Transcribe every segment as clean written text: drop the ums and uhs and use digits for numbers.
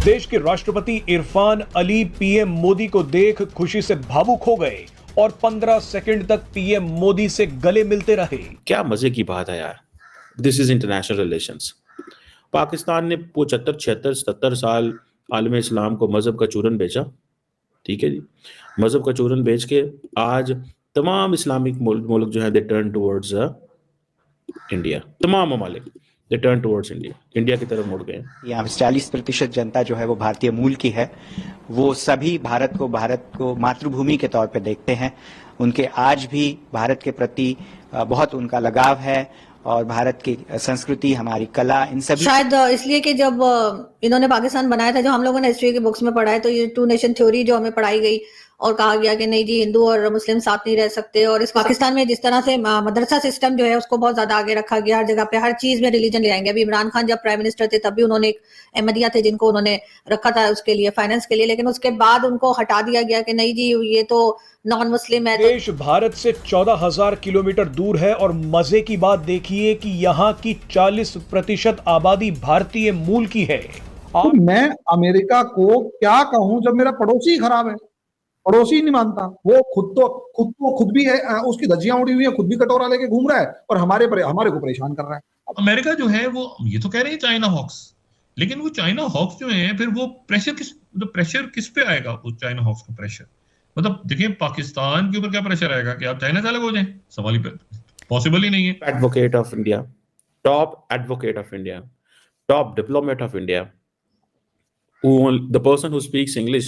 देश के राष्ट्रपति इरफान अली पीएम मोदी को देख खुशी से भावुक हो गए और 15 सेकंड तक पीएम मोदी से गले मिलते रहे। क्या मजे की बात है यार, this is international relations. Pakistan ने 75, 76, 77 साल आलम इस्लाम को मजहब का चूरन बेचा, ठीक है जी। मजहब का चूरन बेच के आज तमाम इस्लामिक मुल्क जो है दे टर्न टुवर्ड्स इंडिया, तमाम ममालिक they turn towards India, India की तरफ मुड़ गए। यहाँ 40% जनता जो है वो भारतीय मूल की है। वो सभी भारत को मातृभूमि के तौर पे देखते हैं। उनके आज भी भारत के प्रति बहुत उनका लगाव है और भारत की संस्कृति, हमारी कला, इन सभी शायद इसलिए कि जब इन्होंने पाकिस्तान बनाया था, जो हम लोगों ने हिस्ट्री के बुक्स में पढ़ा है, तो ये 2 नेशन थ्योरी जो हमें पढ़ाई गई और कहा गया कि नहीं जी हिंदू और मुस्लिम साथ नहीं रह सकते। और इस पाकिस्तान में जिस तरह से मदरसा सिस्टम जो है उसको बहुत ज्यादा आगे रखा गया, हर जगह पे हर चीज में रिलीजन ले आएंगे। अभी इमरान खान जब प्राइम मिनिस्टर थे तब भी उन्होंने एक अहमदिया थे जिनको उन्होंने रखा था उसके लिए, फाइनेंस के लिए, लेकिन उसके बाद उनको हटा दिया गया कि नहीं जी ये तो नॉन मुस्लिम है। देश भारत से 14,000 किलोमीटर दूर है और मजे की बात देखिए कि यहाँ की 40% आबादी भारतीय मूल की है। तो मैं अमेरिका को क्या कहूं जब मेरा पड़ोसी खराब है, पड़ोसी नहीं मानता। वो खुद भी है, उसकी धज्जियां उड़ी हुई है, खुद भी कटोरा लेके घूम रहा है और हमारे को परेशान कर रहा है। अमेरिका जो है वो ये तो कह रहे हैं चाइना हॉक्स, लेकिन वो चाइना हॉक्स जो है फिर वो प्रेशर किस पे आएगा? वो चाइना हॉक्स का प्रेशर मतलब देखिए पाकिस्तान के ऊपर क्या प्रेशर आएगा कि आप चाइना से अलग हो जाएं? सवाल ही पॉसिबल ही नहीं है। Advocate of India, top advocate of India, top diplomat of India, the person who speaks English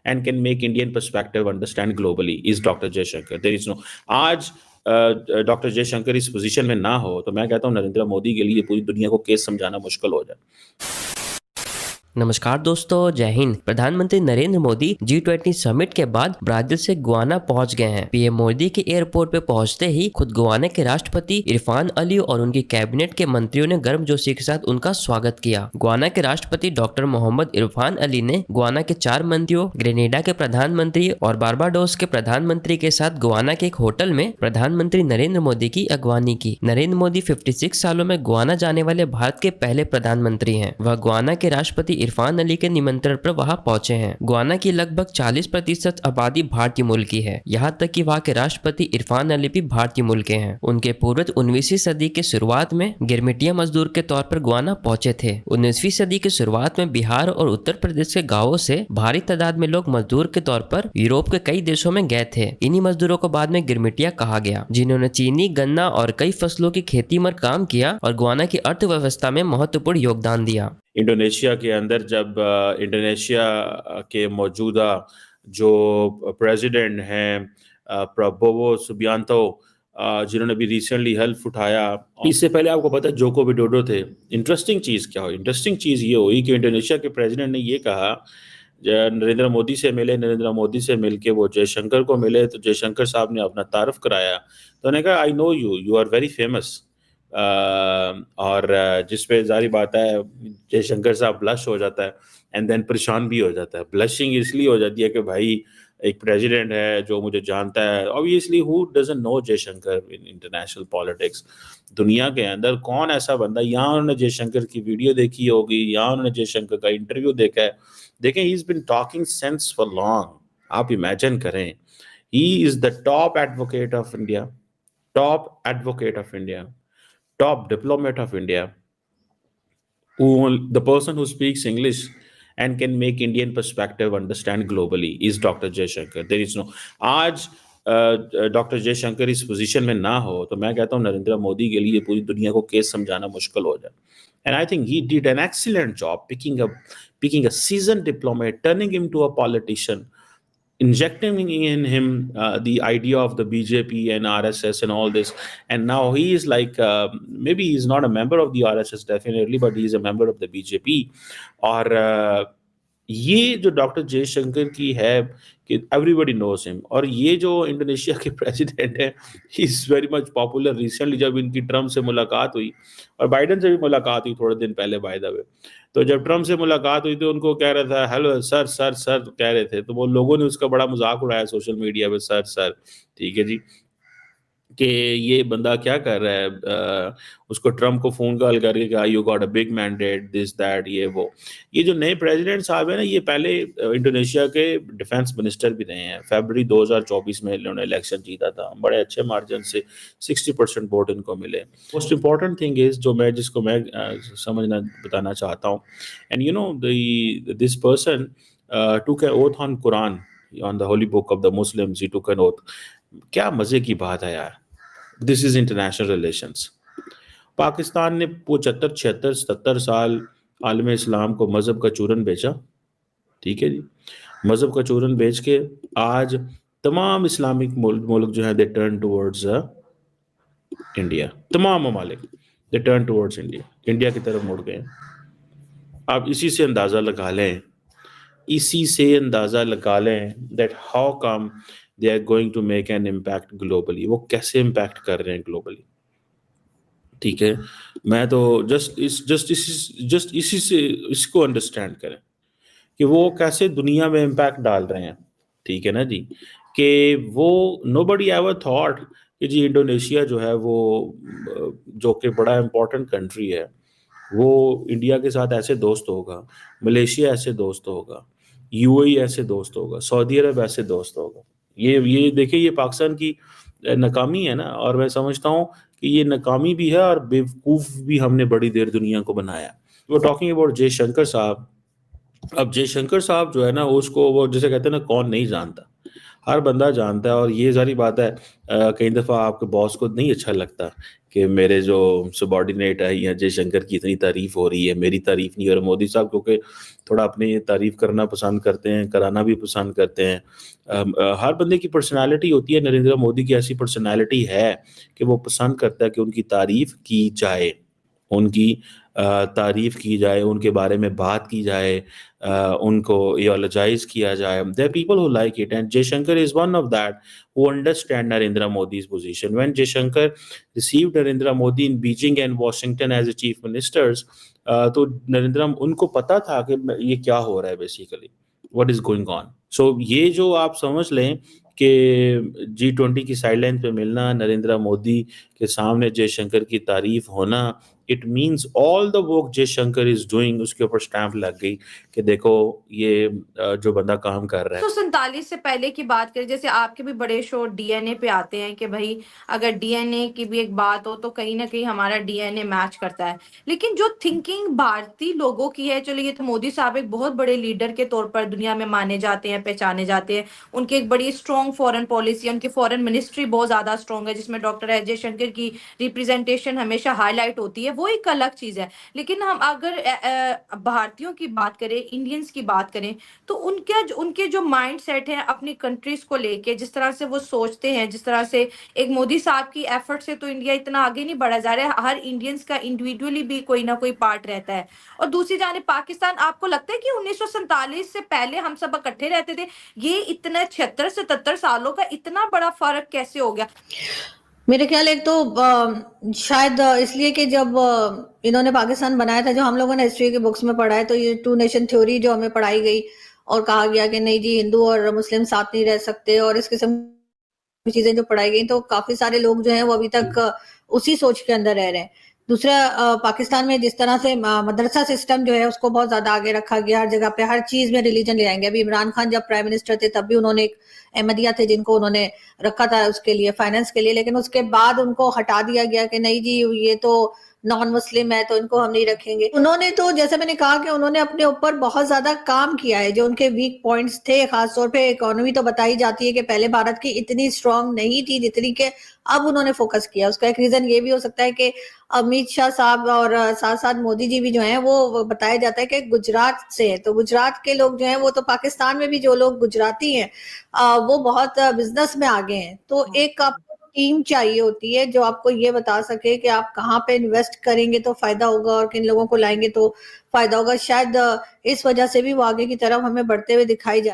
and can make Indian perspective understand globally is Dr. Jaishankar. There is no आज doctor Jaishankar इस position में ना हो तो मैं कहता हूँ नरेंद्र मोदी के लिए पूरी दुनिया को केस समझाना मुश्किल हो जाए। नमस्कार दोस्तों, जय हिंद। प्रधानमंत्री नरेंद्र मोदी G20 समिट के बाद ब्राजील से गुआना पहुंच गए हैं। पीएम मोदी के एयरपोर्ट पे पहुंचते ही खुद गुआना के राष्ट्रपति इरफान अली और उनकी कैबिनेट के मंत्रियों ने गर्मजोशी के साथ उनका स्वागत किया। गुआना के राष्ट्रपति डॉक्टर मोहम्मद इरफान अली ने गुआना के 4 मंत्रियों, ग्रेनेडा के प्रधानमंत्री और बारबाडोस के प्रधानमंत्री के साथ गुआना के एक होटल में प्रधानमंत्री नरेंद्र मोदी की अगवानी की। नरेंद्र मोदी 56 सालों में गुआना जाने वाले भारत के पहले प्रधानमंत्री हैं। वह गुआना के राष्ट्रपति इरफान अली के निमंत्रण पर वहां पहुंचे हैं। गुआना की लगभग 40% आबादी भारतीय मूल की है। यहाँ तक कि वहाँ के राष्ट्रपति इरफान अली भी भारतीय मूल के हैं। उनके पूर्वज 19वीं सदी के शुरुआत में गिरमिटिया मजदूर के तौर पर गुआना पहुंचे थे। 19वीं सदी के शुरुआत में बिहार और उत्तर प्रदेश के गाँवों से भारी तादाद में लोग मजदूर के तौर पर यूरोप के कई देशों में गए थे। इन्हीं मजदूरों को बाद में गिरमिटिया कहा गया, जिन्होंने चीनी, गन्ना और कई फसलों की खेती में काम किया और गुआना की अर्थव्यवस्था में महत्वपूर्ण योगदान दिया। इंडोनेशिया के अंदर जब इंडोनेशिया के मौजूदा जो प्रेसिडेंट हैं प्रबोवो सुबियांतो, जिन्होंने भी रिसेंटली हेल्प उठाया, इससे पहले आपको पता है जोको विडोडो थे। इंटरेस्टिंग चीज़ क्या हुई? इंटरेस्टिंग चीज़ ये हुई कि इंडोनेशिया के प्रेसिडेंट ने ये कहा, नरेंद्र मोदी से मिले, नरेंद्र मोदी से मिलके वो जयशंकर को मिले तो जयशंकर साहब ने अपना तारफ़ कराया। तो उन्होंने कहा I know you are very famous. और जिस पे जारी बात है जयशंकर साहब ब्लश हो जाता है एंड देन परेशान भी हो जाता है। ब्लशिंग इसलिए हो जाती है कि भाई एक प्रेसिडेंट है जो मुझे जानता है। Obviously who doesn't know Jaishankar in international politics? दुनिया के अंदर कौन ऐसा बंदा, यहाँ उन्होंने जयशंकर की वीडियो देखी होगी, यहाँ उन्होंने जयशंकर का इंटरव्यू देखा है। देखें, he is been talking sense for long. आप इमेजिन करें, he is the top advocate of India, top advocate of India, top diplomat of India, the person who speaks English and can make Indian perspective understand globally is Dr. Jaishankar. There is no आज doctor Jaishankar इस position में ना हो तो मैं कहता हूँ नरेंद्र मोदी के लिए पूरी दुनिया को केस समझाना मुश्किल हो जाए। And I think he did an excellent job picking a seasoned diplomat, turning him to a politician, injecting in him the idea of the BJP and RSS and all this. And now he is like, maybe he's not a member of the RSS definitely, but he's a member of the BJP. और ये जो doctor Jaishankar की है कि everybody knows him, और ये जो Indonesia के प्रेसिडेंट है he is very much popular. Recently जब इनकी ट्रम्प से मुलाकात हुई और बाइडन से भी मुलाकात हुई थोड़े दिन पहले बाय द वे, तो जब ट्रम्प से मुलाकात हुई तो उनको कह रहा था हेलो सर सर सर कह रहे थे, तो वो लोगों ने उसका बड़ा मजाक उड़ाया सोशल मीडिया पे, सर सर ठीक है जी। कि ये बंदा क्या कर रहा है, उसको ट्रम्प को फोन कॉल करके कहा you got a big mandate this that ये वो। ये जो नए प्रेसिडेंट साहब है ना, ये पहले इंडोनेशिया के डिफेंस मिनिस्टर भी रहे हैं। फरवरी 2024 में इन्होंने इलेक्शन जीता था, बड़े अच्छे मार्जिन से 60% वोट इनको मिले। मोस्ट इंपॉर्टेंट थिंग इज जो जिसको मैं समझना बताना चाहता हूँ, and you know this person took an oath on Quran, on the holy book of the Muslims, he took an oath. क्या मजे की बात है यार, this is international relations. Pakistan ने 75, 76, 77 साल आलम इस्लाम को मजहब का चूरन बेचा, ठीक है जी, मजहब का चूरन बेच के आज तमाम इस्लामिक मुल्क जो है दे टर्न टुवर्ड्स इंडिया, तमाम ममालिक they turn towards India, India की तरफ मुड़ गए। आप इसी से अंदाज़ा लगा लें, इसी से अंदाज़ा लगा लें that how come they are going to make an impact globally, वो कैसे इम्पैक्ट कर रहे हैं ग्लोबली, ठीक है। मैं तो जस्ट इसी से इसको अंडरस्टैंड करें कि वो कैसे दुनिया में इम्पैक्ट डाल रहे हैं, ठीक है ना जी, कि वो नोबडी एवर थॉट कि जी इंडोनेशिया जो है वो जो कि बड़ा इम्पोर्टेंट कंट्री है, वो इंडिया के साथ ऐसे दोस्त होगा, मलेशिया ऐसे दोस्त होगा, यूएई ऐसे दोस्त होगा, सऊदी अरब ऐसे दोस्त होगा। ये देखिए, ये पाकिस्तान की नाकामी है ना, और मैं समझता हूँ कि ये नाकामी भी है और बेवकूफ़ भी हमने बड़ी देर दुनिया को बनाया। वो टॉकिंग अबाउट जयशंकर साहब। अब जयशंकर साहब जो है ना, उसको वो जैसे कहते हैं ना, कौन नहीं जानता, हर बंदा जानता है। और ये सारी बात है, कई दफ़ा आपके बॉस को नहीं अच्छा लगता कि मेरे जो सबॉर्डिनेट है या जयशंकर की इतनी तारीफ़ हो रही है, मेरी तारीफ़ नहीं। और मोदी साहब क्योंकि थोड़ा अपनी तारीफ़ करना पसंद करते हैं, कराना भी पसंद करते हैं। हर बंदे की पर्सनालिटी होती है, नरेंद्र मोदी की ऐसी पर्सनालिटी है कि वो पसंद करता है कि उनकी तारीफ़ की जाए, उनकी तारीफ़ की जाए, उनके बारे में बात की जाए, उनको एलॉजाइज किया जाए। There people who like it, and Jaishankar is one of that who understand Narendra Modi's position. When Jaishankar received Narendra Modi in Beijing and Washington as a chief ministers, तो नरेंद्र उनको पता था कि ये क्या हो रहा है, basically what is going on. So ये जो आप समझ लें कि G20 की साइडलाइन पे मिलना, नरेंद्र मोदी के सामने जयशंकर की तारीफ होना, it means all the work Jaishankar is doing, उसके ऊपर स्टैंप लग गई कि देखो ये जो बंदा काम कर रहा है। 1947 से पहले की बात करें, जैसे आपके भी बड़े शो डीएनए पे आते हैं कि भाई अगर डीएनए की भी एक बात हो तो कहीं ना कहीं हमारा डीएनए मैच करता है। लेकिन जो थिंकिंग भारतीय लोगों की है, चलो ये तो मोदी साहब एक बहुत बड़े लीडर के तौर पर दुनिया में माने जाते हैं, पहचाने जाते हैं, उनकी एक बड़ी स्ट्रॉन्ग फॉरेन पॉलिसी है, उनकी फॉरेन मिनिस्ट्री बहुत ज्यादा स्ट्रॉन्ग है जिसमें डॉक्टर एस जयशंकर की रिप्रेजेंटेशन हमेशा हाईलाइट होती है, वो एक अलग चीज है। लेकिन हम अगर भारतीयों की बात करें, इंडियंस की बात करें, तो उनके जो माइंड सेट है अपनी कंट्रीज को लेके, जिस तरह से वो सोचते हैं, जिस तरह से एक मोदी साहब की एफर्ट से तो इंडिया इतना आगे नहीं बढ़ा जा रहा है, हर इंडियंस का इंडिविजुअली भी कोई ना कोई पार्ट रहता है। और दूसरी जाने पाकिस्तान, आपको लगता है कि 1947 से पहले हम सब इकट्ठे रहते थे, ये इतने 76-77 सालों का इतना बड़ा फर्क कैसे हो गया? मेरे ख्याल एक तो शायद इसलिए कि जब इन्होंने पाकिस्तान बनाया था, जो हम लोगों ने हिस्ट्री की बुक्स में पढ़ा है, तो ये 2 नेशन थ्योरी जो हमें पढ़ाई गई और कहा गया कि नहीं जी हिंदू और मुस्लिम साथ नहीं रह सकते, और इस किस्म की चीजें जो पढ़ाई गई, तो काफी सारे लोग जो हैं वो अभी तक उसी सोच के अंदर रह रहे हैं। दूसरा, पाकिस्तान में जिस तरह से मदरसा सिस्टम जो है उसको बहुत ज्यादा आगे रखा गया, हर जगह पे हर चीज में रिलीजन ले आएंगे। अभी इमरान खान जब प्राइम मिनिस्टर थे तब भी उन्होंने एक अहमदिया थे जिनको उन्होंने रखा था उसके लिए, फाइनेंस के लिए, लेकिन उसके बाद उनको हटा दिया गया कि नहीं जी ये तो नॉन मुस्लिम है तो इनको हम नहीं रखेंगे। उन्होंने तो जैसे मैंने कहा कि उन्होंने अपने ऊपर बहुत ज्यादा काम किया है, जो उनके वीक पॉइंट्स थे, खासतौर पे इकोनॉमी तो बताई जाती है कि पहले भारत की इतनी स्ट्रांग नहीं थी जितनी के अब उन्होंने फोकस किया। उसका एक रीजन ये भी हो सकता है कि अमित शाह साहब और साथ साथ मोदी जी भी जो हैं वो बताया जाता है कि गुजरात से है, तो गुजरात के लोग जो हैं वो, तो पाकिस्तान में भी जो लोग गुजराती हैं वो बहुत बिजनेस में आगे हैं। तो एक आपको टीम चाहिए होती है जो आपको ये बता सके कि आप कहाँ पे इन्वेस्ट करेंगे तो फायदा होगा और किन लोगों को लाएंगे तो फायदा होगा। शायद इस वजह से भी वो आगे की तरफ हमें बढ़ते हुए दिखाई जा